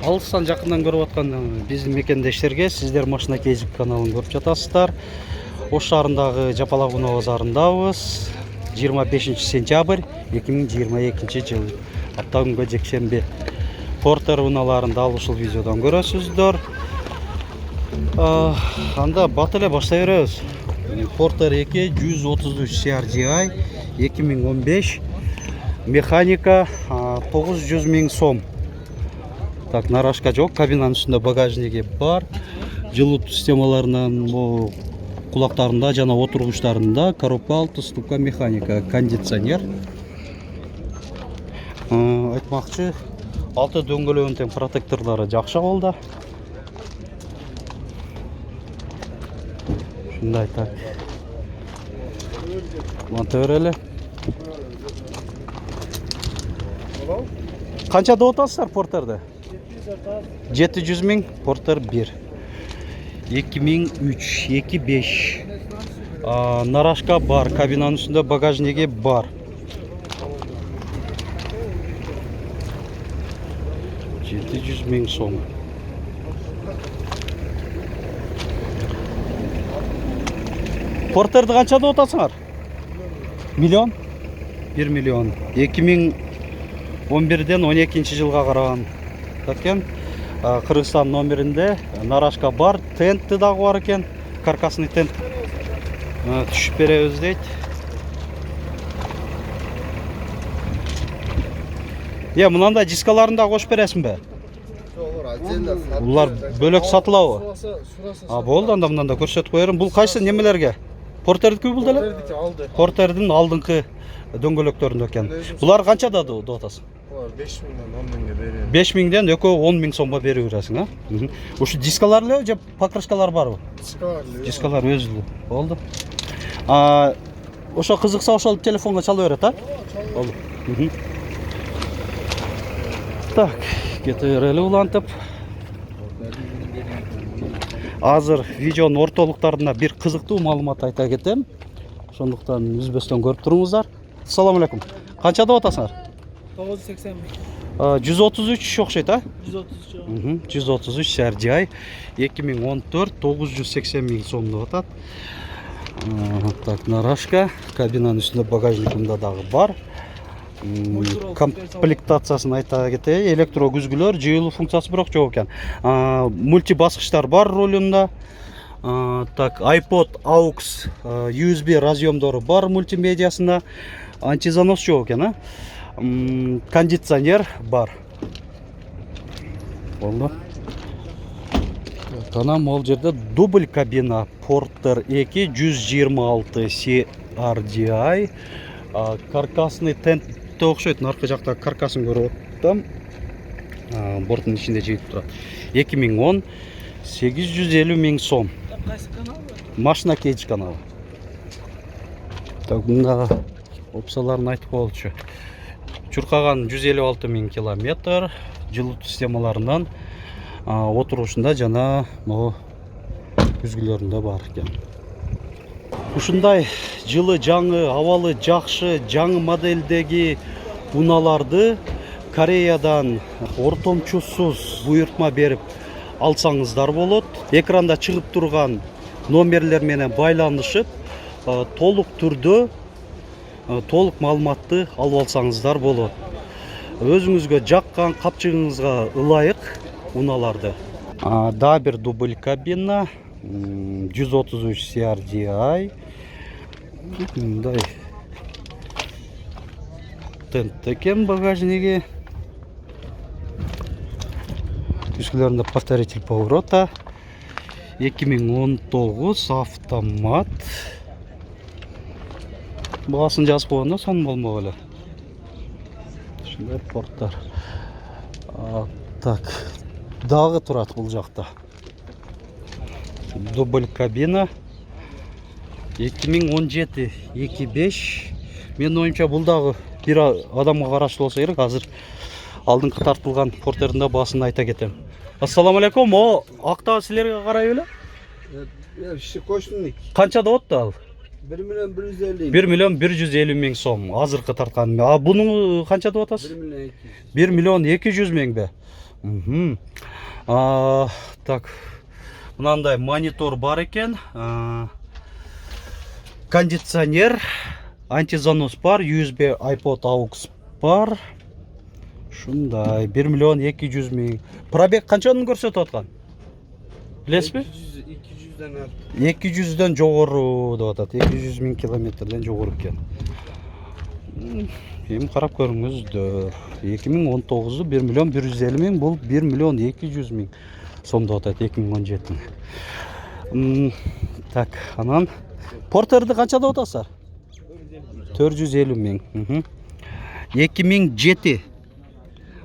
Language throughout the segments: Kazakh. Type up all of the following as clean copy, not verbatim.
Алыстан жақындан көріп отқан біздің мекендештерге сіздер машина кезіп каналын көріп жатасыздар. Ош шаарындағы Жапалак Унаа базарындабыз. 25 сентябрь 2022 жыл. Апта күнгө жекшембе. Портер унааларын дал ушул видеодан көрөсүздөр. Анда бат эле баштай беребиз. Портер 2 133 CRDI 2015 механика 900 000 сом. Так, нарашка жоқ, кабинаның үстінде багажниги бар. Жылыту системаларынан кулактарында жана отургучтарында коробка алты ступка механика, кондиционер. Айтмакчы, алты дөңгөлөгүнүн тең протекторлору жакшы колдо. Шундай так. Монта берели. Канчада отасыздар портерде? 700 000 Портер 1 2003 25 нарашка бар, кабинаның үстінде багажниги бар. 700 000 сом. Портерді қаншада отасыңар? Миллион? 1 миллион. 2011-ден 12 жылға қараған. Такен, Кыргызстан номерінде нарашка бар, тенті дағы бар екен, каркасный тент. Түшіп беребиз дейт. Мынандай дискаларында қош бересің бе? Бұлар бөлек сатылауы. Болды, анда мынанда көрсетіп қойырым. Бұл қайсы немелерге? Портердікі бұл дәлі? Портердің алдыңқы дөңгөлөктөрүндө экен. Булар канчада отасың? 5 миңден 10 миңге берем. 5 миңден экөө 10 миң сомго берип бересиң, а? Ушу дискалар эле же покрышкалар барбы? Дискалар өзүлүү. Болду. Ошо кызыкса ошол телефонго чала берет, а? Болду. Так, кете берели улантып. Азыр видеонун ортолуктарына бир кызыктуу маалымат айта кетем. Ошондуктан үзбөстөн көрүп туруңуздар. Assalamu alaikum. Канчада отасыңар? 980 000. 133 окшойт, а? 133. 133 CRDI 2014 980 000 сомдо атат. Так, нарашка, кабинаның үстүндө багажникында дагы бар. Комплектациясын айта кетейин, электро күзгүлөр, жыйылуу функциясы бирок жок экен. Мульти баскычтар бар рулунда. Так, iPod, AUX, USB разъемдору бар мультимедиасында. Антизанос жок экен, а? Кондиционер бар. Болду. Тана мол жерде дубль кабина Портер 2 126 CRDI. Каркасный тент окшойт, аркы жакта каркасын көрүп атам. Борттун ичинде жыйып турат. 2010 850 000 сом. Кайсы канал? Машина кейдж каналы. Так, мында опцияларын айтып болчу. Чуркаган 156 000 километр, жылытуу системаларынан отурушунда жана күзгүлөрүндө бар экен. Ушундай жылы жаңы, абалы жакшы, жаңы модельдеги унааларды Кореядан ортомчусуз буйртма берип алсаңыздар болот. Экранда чыгып турган номерлер менен байланышып, толук түрдө толук маалыматты алып алсаңыздар болот. Өзүңүзгө жаккан капчыгыңызга ылайык унааларды. Да бир дубль кабина 133 CRDI. Мындай тент экен багажниги. Күзгүлөрүндө повторитель поворота. 2019 автомат. Баасын жазып койгондо сон болмок эле. Ушундай порттар. Так, дагы турат бул жакта. Дубль кабина 2017 25. Мен оюмча бул дагы бир адамга караштуу болсо керек. Азыр алдыңкы тартылган портердин баасын айта кетем. Assalamu alaikum. О, акта силерге карай эле? Koştunluk. Канчада отду ал? 1 milyon 150. 1 milyon 150 000 сом. Азыркы тарткан. Буну канчада атасыз? 1 milyon 200. 1 milyon 200 000 бе? Так, мынандай монитор бар екен, кондиционер, антизанос бар, USB iPod AUX бар. Шундай 1 миллион 200 мың. Пробег қаншаны көрсетіп отқан? Білесіз бе? 200'den art. 200'ден жоғары деп атат. 200 мың километрден жоғары екен. Эми қарап көріңіздер. 2019 1 миллион 150 мың, бұл 1 миллион 200 мың сом деп атат 2017. Так, анан Портерді қанша деп атасыздар? 450 мың. 2007.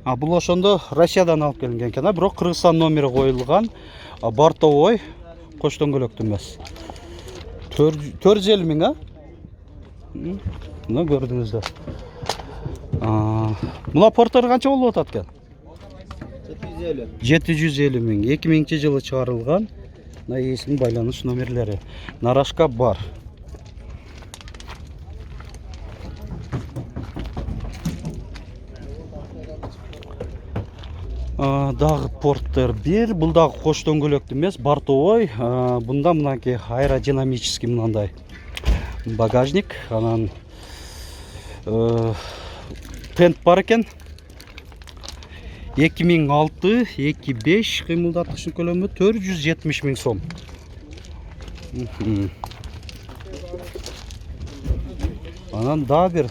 Бұл ошондо Россиядан алып келинген экен, бирок Кыргызстан номери коюлган. Бортовой кош дөңгөлөктүү эмес. 450 мың, Мына көрдүңүздөр. Мына Портер канча болуп атат экен? 750 мың. 2000-жылы чыгарылган. Мына эсинин байланыш номерлери. Нарашка бар. Дагы Портер 1, бул дагы кош дөңгөлөктүү эмес, бортовой. Бунда мынакей аэродинамический мынандай багажник, анан тент бар экен. 2006-2005 кыймылдаткычтын көлөмү 470 мың сом. Анан дагы бир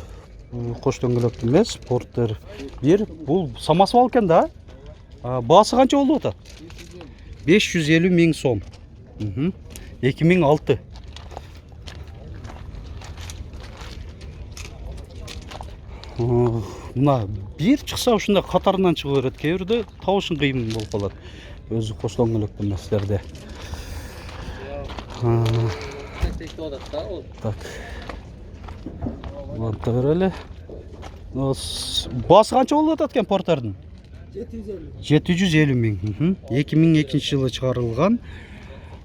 кош дөңгөлөктүү эмес, Портер 1, бул самосвал экен да. Баасы канча болуп атат? 550 мың сом. 2006. Мына бир чыкса ушундай катарынан чыга берет. Кээ бирде табышын кыйын болуп калат. Өзү кош дөңгөлөктүү эмеслерде. Так. Лампа берели. Баасы канча болуп атат экен Портердин? 750 мың. 2002 жылы чыгарылган.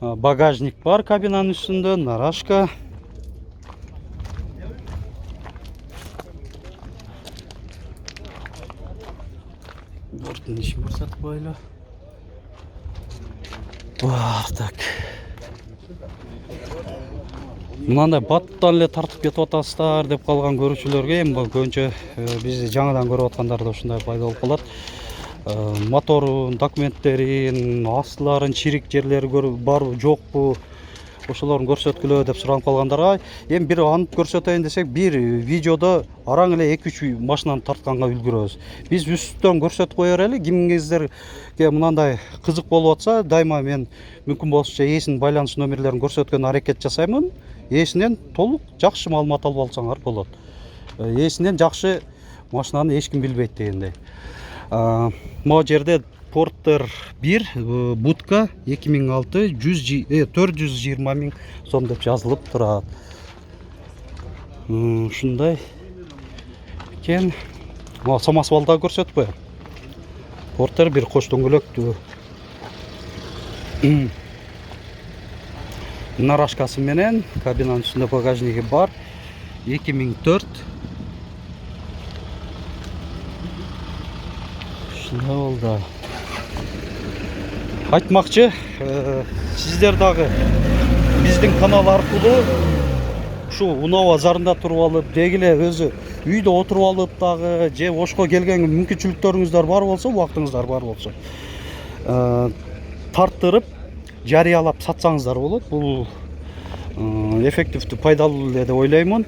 Багажник бар кабинанын үстүндө, нарашка. Бортун ишин көрсөтүп коелу. Так. Мынандай баттан эле тартып кетип атасыздар деп калган көрүүчүлөргө эми көбүнчө бизди жаңадан көрүп аткандарда ушундай пайда болуп калат. Моторун, документтерин, астыларын, чирик жерлери барбы, жокпу, ошолорун көрсөткүлө деп суранып калгандарга эми бир анып көрсөтөйүн десек, бир видеодо араң эле 2-3 машинаны тартканга үлгүрөбүз. Биз үстүнөн көрсөтүп кое берели. Кимиңиздерге мынандай кызык болуп атса, дайыма мен мүмкүн болушунча эсинин байланыш номерлерин көрсөткөнгө аракет жасаймын. Эсинен толук жакшы маалымат алып алсаңар болот. Эсинен жакшы машинаны эч ким билбейт дегендей. Могу жерде Портер 1 будка 2006 420 мың сом деп жазылып турат. Ушундай экен. Самосвалда көрсөтүп коем. Портер 1 кош дөңгөлөктүү. Нарашкасы менен кабинанын үстүндө багажниги бар. 2004. Шундай болду. Айтмакчы, сиздер дагы биздин канал аркылуу ушу Уноо базарында туруп алып, дегиле өзү үйдө отуруп алып дагы же ошко келген мүмкүнчүлүктөрүңүздөр бар болсо, убактыңыздар бар болсо, тарттырып жарыялап сатсаңыздар болот. Бул эффективдүү, пайдалуу эле деп ойлоймун.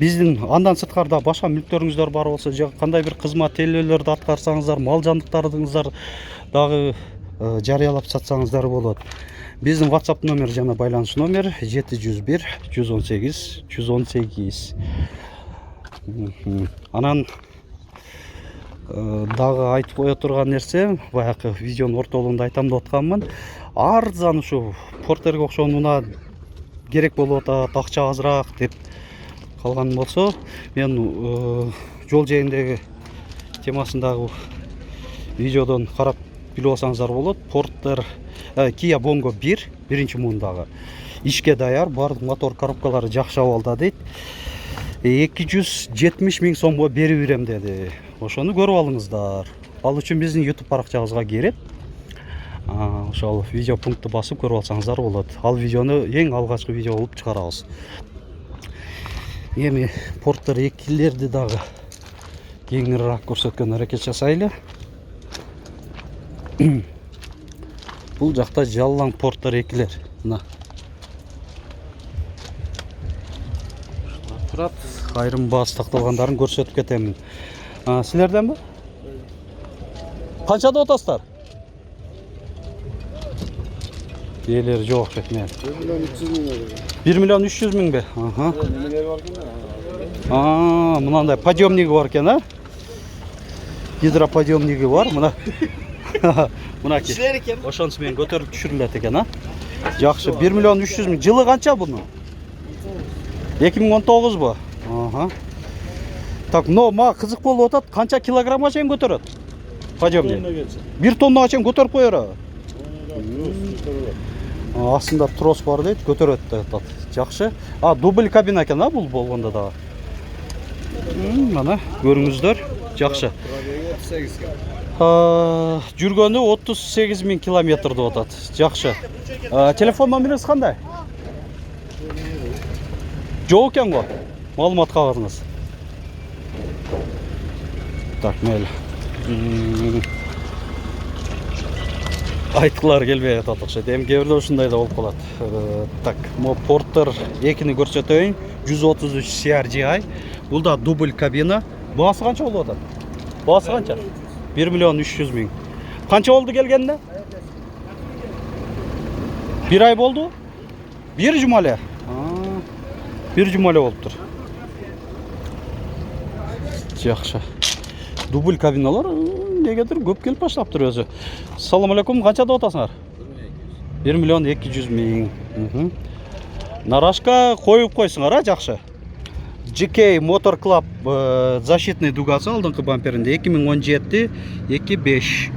Биздин андан сырткарда башка мүлктөрүңүздөр бар болсо, же кандай бир кызмат тейлөөлөрдү аткарсаңыздар, мал жандыктарыңыздар дагы жарыялап сатсаңыздар болот. Биздин WhatsApp номер жана байланыш номер 701 118 118. Анан дагы айтып кое турган нерсе, баягы видеонун ортолугунда айтам деп атканмын. Арзан ушу Портерге окшогон мына керек болуп атат, акча азыраак деп калган болсо, мен жол жээгиндеги темасындагы видеодон карап билип алсаңыздар болот. Портер Kia Bongo 1 биринчи муундагы ишке даяр, баардык мотор коробкалары жакшы абалда дейт. 270 миң сомго берип берем деди. Ошону көрүп алыңыздар. Ал үчүн биздин YouTube баракчабызга кирип, ошол видео пунктты басып көрүп алсаңыздар болот. Ал видеону эң алгачкы видео кылып чыгарабыз. Эми порттер 2лерди дагы кеңирээк көрсөткөн аракет жасайлы. Бул жакта жалаң порттер 2лер. Мына. Турат, айрым баасы такталгандарын көрсөтүп кетемин. Силерденби? Канчада отасыздар? Элер жок кетмен. 1 миллион 300 миң бе? Аха. Мынандай подъемниги бар экен, а? Гидроподъемниги бар, мына. Мынакей. Ошонусу менен көтөрүп түшүрүлөт экен, а? Жакшы, 1 миллион 300 миң. Жылы канча бунун? 2019 бу. Аха. Так, но ма кызык болуп атат. Канча килограммга чейин көтөрөт? Подъемник. 1 тоннага чейин көтөрүп коёр. Астында трос бар дейт, көтөрөт деп атат. Жакшы. Дубль кабина экен, бул болгондо дагы. Мына көрүңүздөр. Жакшы. Жүргөнү 38 миң километр деп атат. Жакшы. Телефон номериңиз кандай? Жок экен го. Маалымат кагыңыз. Так, мейлі. Айткылар келбей атат окшойт. Эми кээ бирде ушундай да болуп калат. Так, мо порттер 2-ни көрсөтөйүн. 133 CRGI. Бул да дубль кабина. Баасы канча болуп атат? Баасы канча? 1 миллион 300 миң. Канча болду келгенде? 1 ай болду? 1 жума эле. 1 жума эле болуптур. Жакшы. Дубль кабиналар негедир көп келип баштаптыр өзү. Салам алейкум, канча деп атасыңар? 1 миллион 200 миң. Нарашка коюп койсуңар, жакшы. GK Motor Club защитный дугасы алдыңкы бамперинде 2017 25.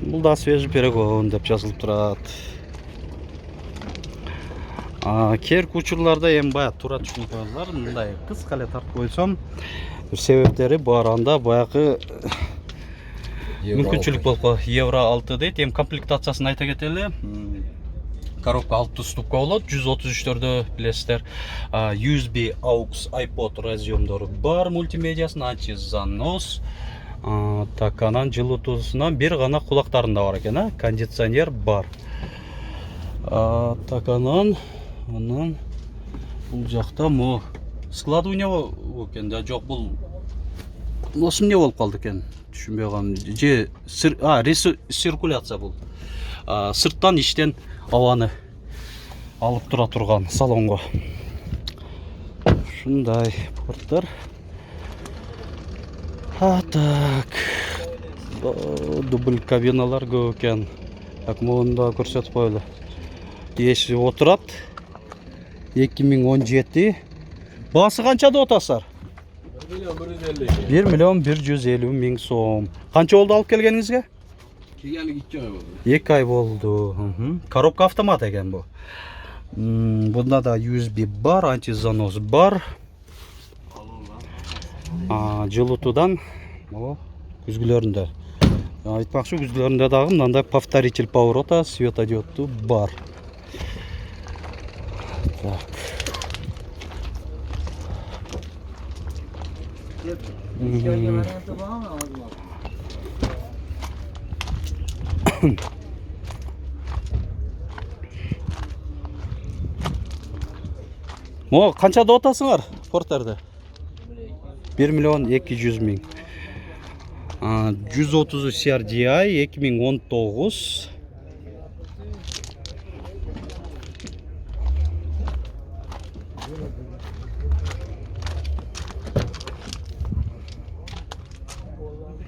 Бул да свежий перегон деп жазылып турат. Керк учурларда эми баягы туура түшүнүп коелар. Мындай кыска эле тартып койсом, себептери бар. Анда баягы мүмкүнчүлүк болуп калат. Евро 6 дейт. Эми комплектациясын айта кетели. Коробка 6 ступка болот. 133-төрдө билесиздер. USB AUX iPod разъемдору бар, мультимедиасын, антизанос. Так, анан жылытуусунан бир гана кулактарында бар экен, кондиционер бар. Так, анан бул жакта мо складывание экен да, жок, бул носум не болуп калды экен, түшүнбөй калдым. Же циркуляция бул. Сырттан иштен абаны алып тура турган салонго. Ушундай порттер. Так. Дубль кабиналар көп экен. Так, муну да көрсөтүп коелу. Еши отурат. 2017. Баасы канча деп атасызар? 1 миллион 150 миң сом. Канча болду алып келгениңизге? Келгенлик 2 ай болду. 2 ай болду. Коробка автомат экен бу. Бунда да USB бар, антизанос бар. Жылытуудан күзгүлөрүндө. Айтмакчы, күзгүлөрүндө дагы мындай повторитель поворота светодиодту бар. Так. Мо канча деп атасыңар порттерди? 1 миллион 200 миң. 130 CRDI 2019.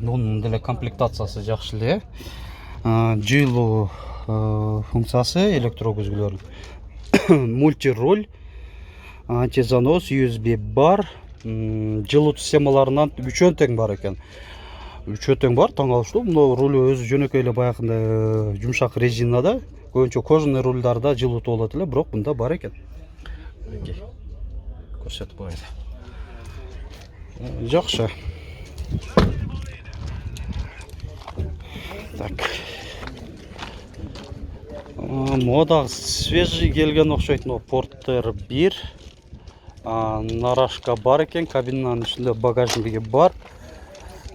Bunun деле комплектациясы жакшы эле. Жылуу функциясы электрокүзгүлөр. Мультируль, антизанос, USB бар. Жылуу системаларынан 3 тең бар экен. 3 тең бар, таң калыштуу. Мына руль өзү жөнөкөй эле баягындай жумшак резинада. Көбүнчө кожаный рульдарда жылуу болот эле, бирок мында бар экен. Көрсөтүп коелу. Жақсы. Так. Мода свежий келген оқшайтын о Портер 1. Нарашка бар екен, кабинаның ішінде багажнигі бар.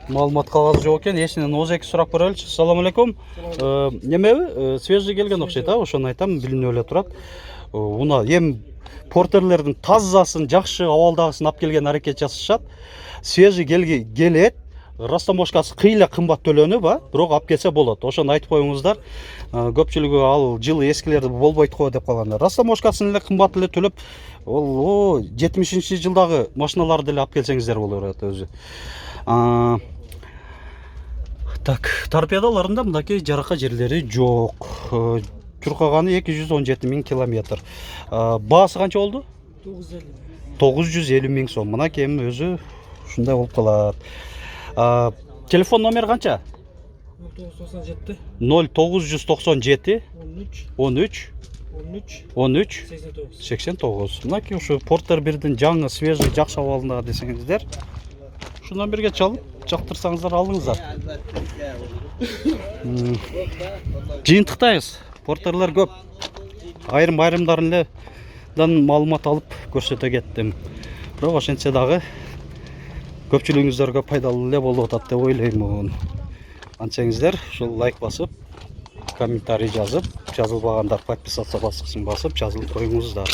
Малымат қағазы жоқ екен, есінен 12 сұрақ бір өлші. Салам алейкум. Немеуі, свежий келген оқшайты, ошаны айтам, білін өлі тұрады. Уна, ем портерлердің тазасын, жақшы авалдағысын ап келген әрекет жасышады. Свежий келет, растаможкасы қийлы қымбат төлөні ба, бірақ ап келсе болады. Ошаны айтып қойыңыздар. Көпчілігі ал жылы ескілерді болбайды қой деп қалғанда. Растаможкасын ілі қымбат ілі төліп, ол 70-ші жылдағы машиналарды ілі ап келсеңіздер болыр өзі. Так, торпедаларында мұндаки жарақа жерлері жоқ. Түрқағаны 217 000 километр. Басы қанша олды? 950 000 сом. Мұна кем өзі шындай болып қалады. Телефон номер қанша? 0997 13 89. Мұна ке ұшы Портер 1-дің жаңы, свежий, жақсы авалындағы десеңіздер. Шundan birге çalıp, çaktırsanızlar alыңыздар. Жиынтықтайыз. Портерler көп. Айрым-айрымдарынан малымат алып көрсете кеттім. Бірақ ошентсе дағы көпчілігіңіздерге пайдалы болып отады деп ойлаймын. Ансеңіздер, шул лайк басып, комментарий жазып, жазылбағандар подписаться басқысын басып, жазылып қойыңыздар.